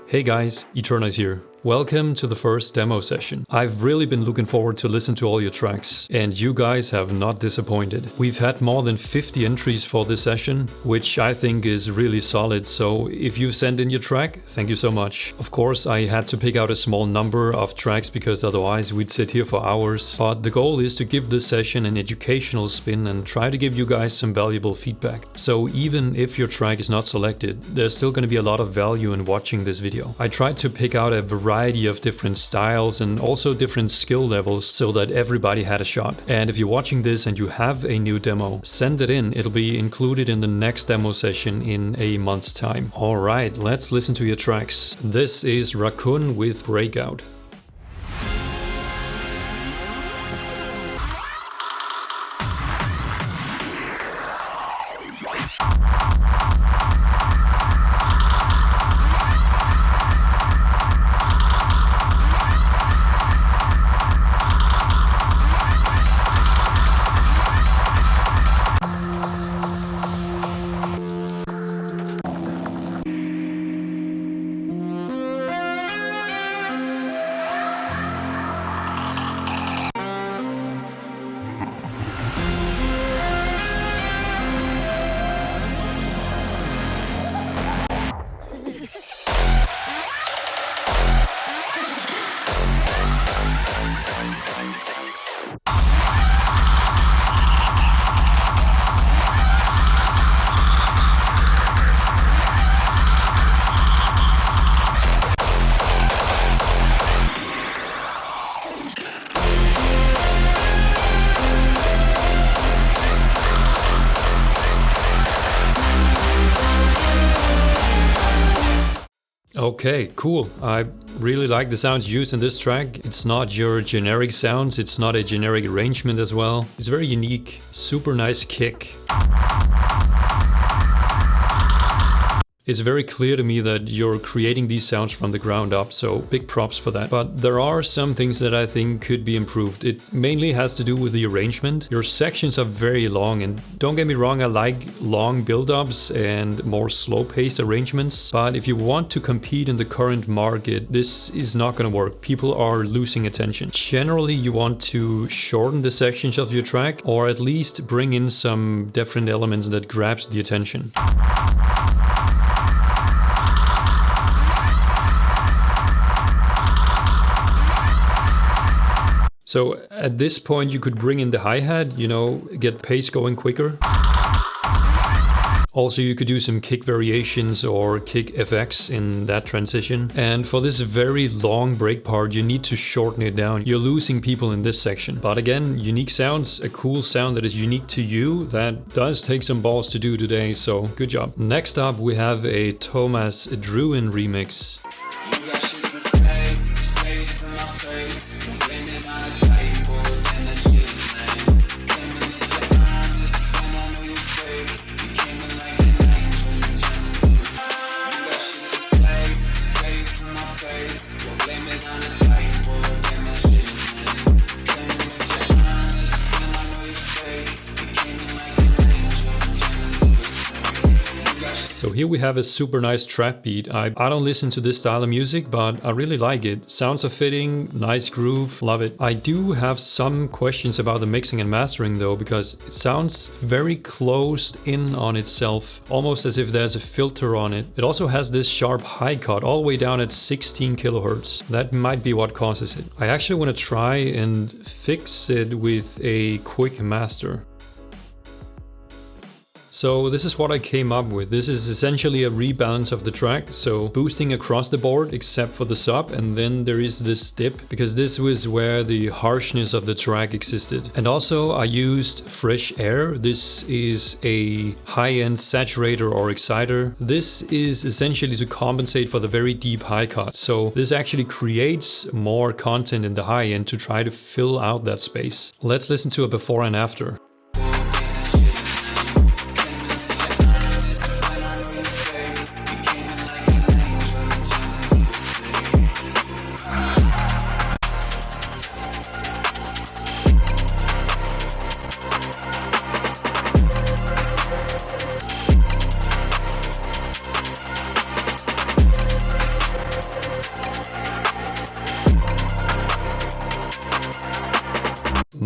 Hey guys, Eternize here. Welcome to the first demo session. I've really been looking forward to listen to all your tracks, and you guys have not disappointed. We've had more than 50 entries for this session, which I think is really solid, so if you've sent in your track, thank you so much. Of course, I had to pick out a small number of tracks because otherwise we'd sit here for hours, but the goal is to give this session an educational spin and try to give you guys some valuable feedback. So even if your track is not selected, there's still going to be a lot of value in watching this video. I tried to pick out a variety of different styles and also different skill levels so that everybody had a shot. And if you're watching this and you have a new demo, send it in. It'll be included in the next demo session in a month's time. Alright, let's listen to your tracks. This is RaKüN with Breakout. Okay, cool. I really like the sounds used in this track. It's not your generic sounds, it's not a generic arrangement as well. It's very unique, super nice kick. It's very clear to me that you're creating these sounds from the ground up, so big props for that. But there are some things that I think could be improved. It mainly has to do with the arrangement. Your sections are very long, and don't get me wrong, I like long build-ups and more slow-paced arrangements. But if you want to compete in the current market, this is not going to work. People are losing attention. Generally, you want to shorten the sections of your track, or at least bring in some different elements that grabs the attention. So at this point you could bring in the hi-hat, get the pace going quicker. Also you could do some kick variations or kick FX in that transition. And for this very long break part you need to shorten it down. You're losing people in this section. But again, unique sounds, a cool sound that is unique to you, that does take some balls to do today, so good job. Next up we have a Tomas Drewin remix. So here we have a super nice trap beat. I don't listen to this style of music, but I really like it. Sounds are fitting, nice groove, love it. I do have some questions about the mixing and mastering though, because it sounds very closed in on itself, almost as if there's a filter on it. It also has this sharp high cut all the way down at 16 kilohertz. That might be what causes it. I actually want to try and fix it with a quick master. So this is what I came up with. This is essentially a rebalance of the track, so boosting across the board except for the sub, and then there is this dip, because this was where the harshness of the track existed. And also I used fresh air. This is a high-end saturator or exciter. This is essentially to compensate for the very deep high cut. So this actually creates more content in the high end to try to fill out that space. Let's listen to a before and after.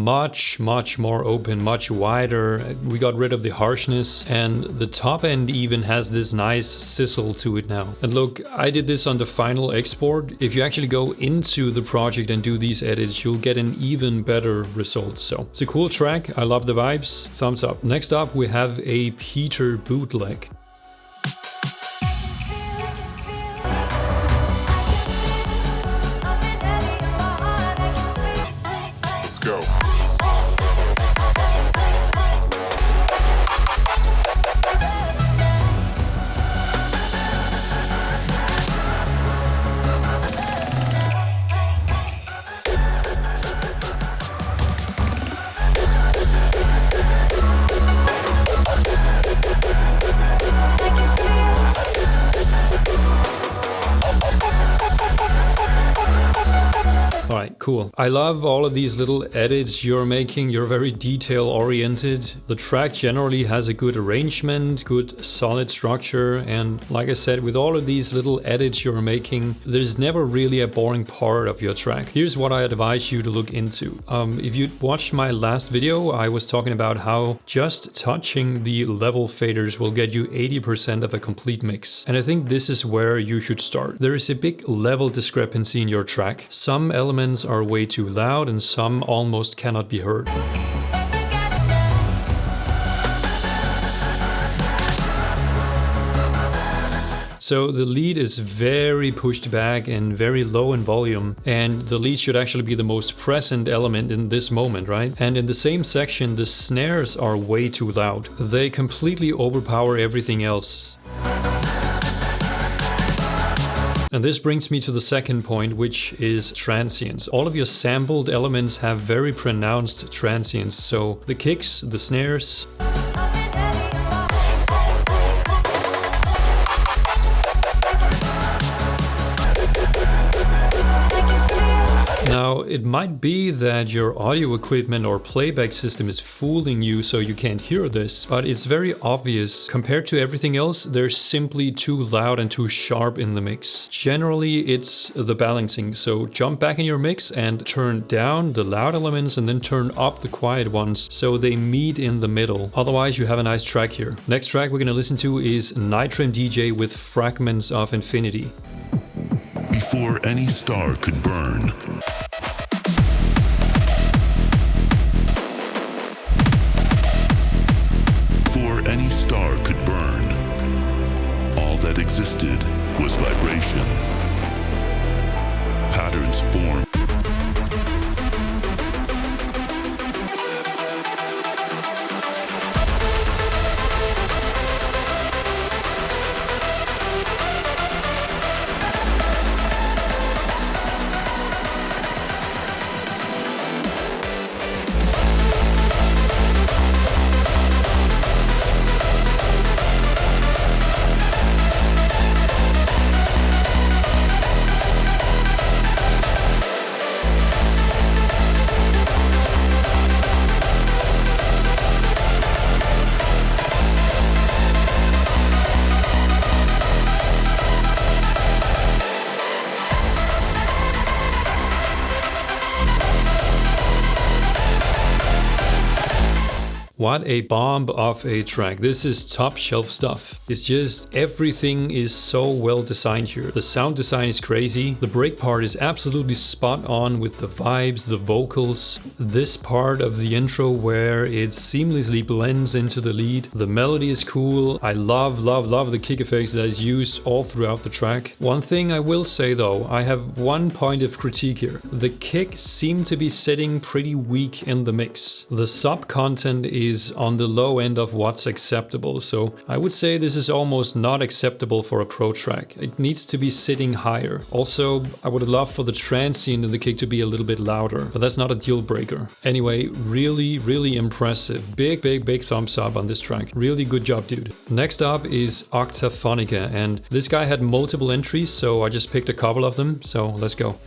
much more open, much wider. We got rid of the harshness, and the top end even has this nice sizzle to it now. And look, I did this on the final export. If you actually go into the project and do these edits, you'll get an even better result. So it's a cool track. I love the vibes. Thumbs up. Next up, we have a Pyter Bootleg. Alright, cool. I love all of these little edits you're making. You're very detail oriented. The track generally has a good arrangement, good solid structure, and like I said, with all of these little edits you're making, there's never really a boring part of your track. Here's what I advise you to look into. If you watched my last video, I was talking about how just touching the level faders will get you 80% of a complete mix. And I think this is where you should start. There is a big level discrepancy in your track. Some elements are way too loud and some almost cannot be heard. So the lead is very pushed back and very low in volume, and the lead should actually be the most present element in this moment, right? And in the same section, the snares are way too loud. They completely overpower everything else. And this brings me to the second point, which is transients. All of your sampled elements have very pronounced transients. So the kicks, the snares, now, it might be that your audio equipment or playback system is fooling you so you can't hear this, but it's very obvious. Compared to everything else, they're simply too loud and too sharp in the mix. Generally, it's the balancing, so jump back in your mix and turn down the loud elements and then turn up the quiet ones so they meet in the middle. Otherwise, you have a nice track here. Next track we're gonna listen to is Nitram DJ with Fragments of Infinity. Before any star could burn, any star could burn. All that existed was vibration. Patterns form. What a bomb of a track. This is top shelf stuff. It's just everything is so well designed here. The sound design is crazy. The break part is absolutely spot on with the vibes, the vocals. This part of the intro where it seamlessly blends into the lead. The melody is cool. I love the kick effects that is used all throughout the track. One thing I will say though, I have one point of critique here. The kick seemed to be sitting pretty weak in the mix. The sub content is on the low end of what's acceptable, so I would say this is almost not acceptable for a pro track. It needs to be sitting higher. Also, I would love for the transient in the kick to be a little bit louder, but that's not a deal breaker. Anyway, really impressive. Big thumbs up on this track. Really good job, dude. Next up is Oktafonika, and this guy had multiple entries, so I just picked a couple of them, so let's go.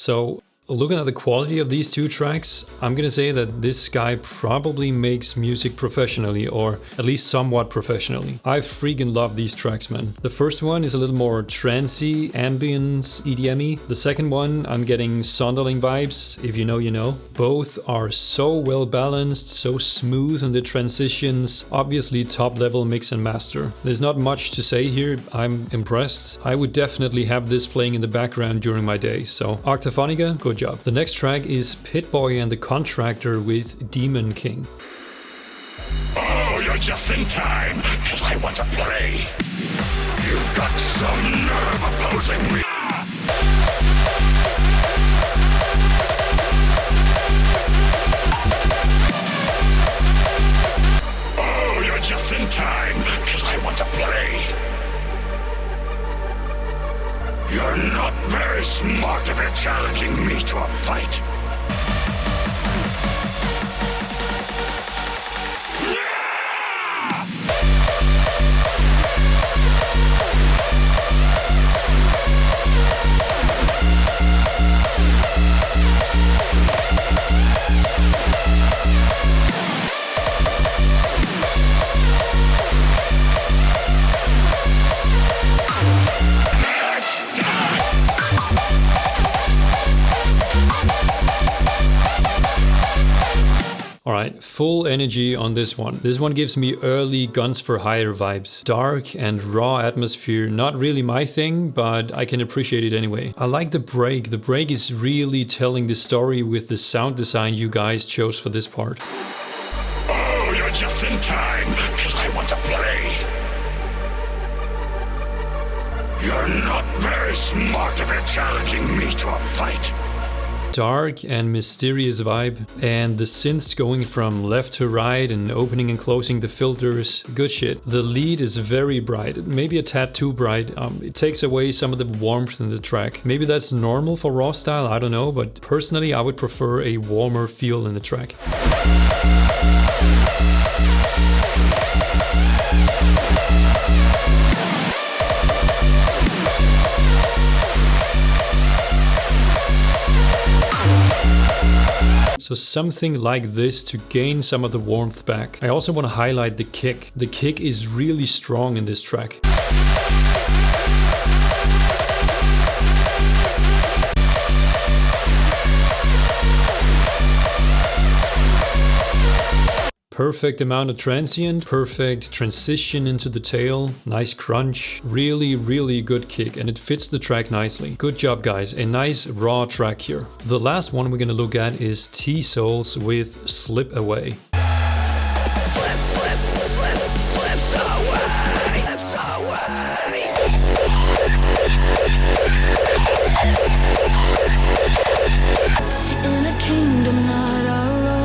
So, looking at the quality of these two tracks, I'm gonna say that this guy probably makes music professionally, or at least somewhat professionally. I freaking love these tracks, man. The first one is a little more trancey, ambience, EDM-y. The second one, I'm getting Sonderling vibes, if you know, you know. Both are so well balanced, so smooth in the transitions, obviously top level mix and master. There's not much to say here, I'm impressed. I would definitely have this playing in the background during my day, so Oktafonika, good job. The next track is Pittboy and the Contractor with Demon King. Oh, you're just in time, cause I want to play. You've got some nerve opposing me. Oh, you're just in time, cause I want to play. You're not very smart if you're challenging me to a fight. Alright, full energy on this one. This one gives me early Guns for Hire vibes. Dark and raw atmosphere, not really my thing, but I can appreciate it anyway. I like the break. The break is really telling the story with the sound design you guys chose for this part. Oh, you're just in time, cause I want to play. You're not very smart if you're challenging me to a fight. Dark and mysterious vibe, and the synths going from left to right and opening and closing the filters. Good shit. The lead is very bright, maybe a tad too bright. It takes away some of the warmth in the track. Maybe that's normal for RaWstyle, I don't know, but personally I would prefer a warmer feel in the track. So something like this to gain some of the warmth back. I also want to highlight the kick. The kick is really strong in this track. Perfect amount of transient, perfect transition into the tail, nice crunch, really good kick, and it fits the track nicely. Good job guys, a nice raw track here. The last one we're gonna look at is T-Soulz with Slip Away. In a kingdom not our own.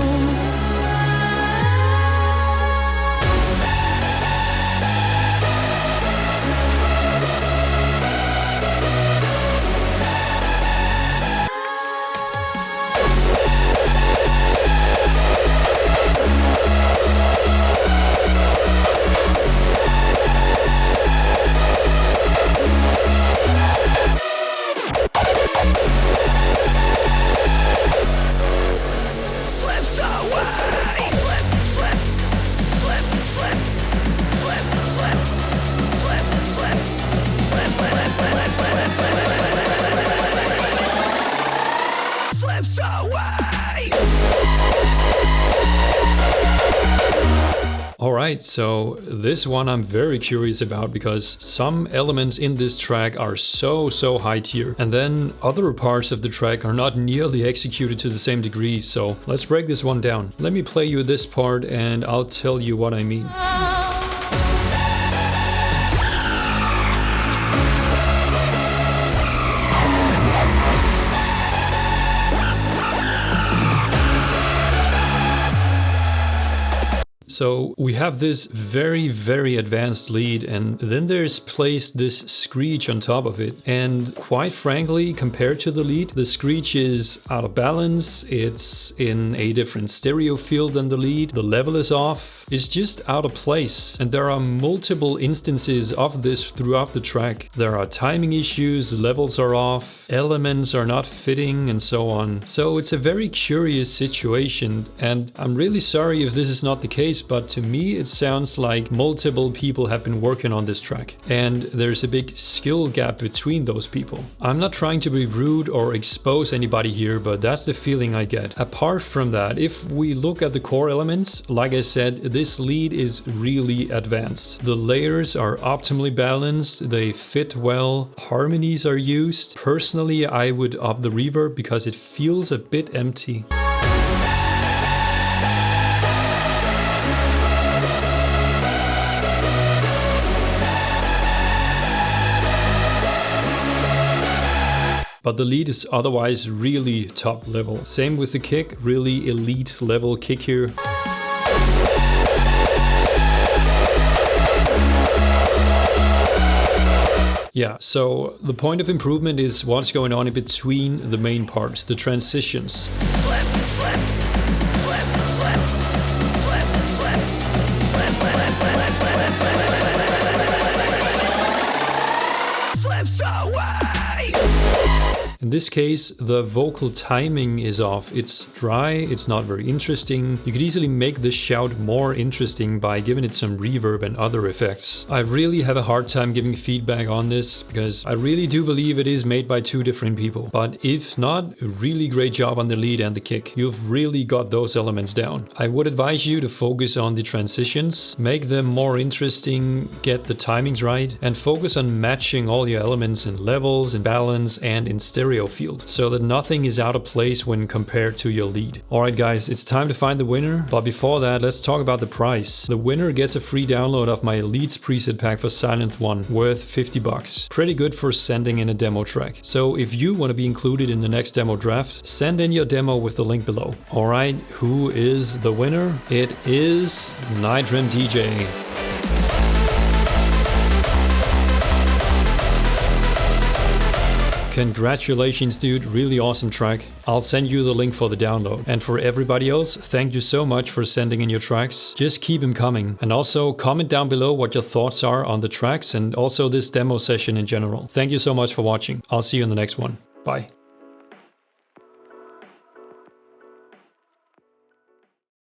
Alright, so this one I'm very curious about because some elements in this track are so high tier, and then other parts of the track are not nearly executed to the same degree, so let's break this one down. Let me play you this part and I'll tell you what I mean. So we have this very, very advanced lead, and then there's placed this screech on top of it. And quite frankly, compared to the lead, the screech is out of balance. It's in a different stereo field than the lead. The level is off. It's just out of place. And there are multiple instances of this throughout the track. There are timing issues, levels are off, elements are not fitting, and so on. So it's a very curious situation, and I'm really sorry if this is not the case, but to me it sounds like multiple people have been working on this track, and there's a big skill gap between those people. I'm not trying to be rude or expose anybody here, but that's the feeling I get. Apart from that, if we look at the core elements, like I said, this lead is really advanced. The layers are optimally balanced, they fit well, harmonies are used. Personally, I would up the reverb because it feels a bit empty. But the lead is otherwise really top level. Same with the kick, really elite level kick here. Yeah, so the point of improvement is what's going on in between the main parts, the transitions. Slip, slip, slip, slip, slip, slip, slips away. In this case, the vocal timing is off. It's dry, it's not very interesting. You could easily make this shout more interesting by giving it some reverb and other effects. I really have a hard time giving feedback on this because I really do believe it is made by two different people. But if not, a really great job on the lead and the kick. You've really got those elements down. I would advise you to focus on the transitions, make them more interesting, get the timings right, and focus on matching all your elements in levels, in balance, and in stereo field, so that nothing is out of place when compared to your lead. Alright guys, it's time to find the winner, but before that, let's talk about the price. The winner gets a free download of my Leads preset pack for Silent One, worth $50. Pretty good for sending in a demo track. So if you want to be included in the next demo draft, send in your demo with the link below. Alright, who is the winner? It is Nitram DJ. Congratulations dude, really awesome track. I'll send you the link for the download. And for everybody else, thank you so much for sending in your tracks. Just keep them coming. And also comment down below what your thoughts are on the tracks and also this demo session in general. Thank you so much for watching. I'll see you in the next one. Bye.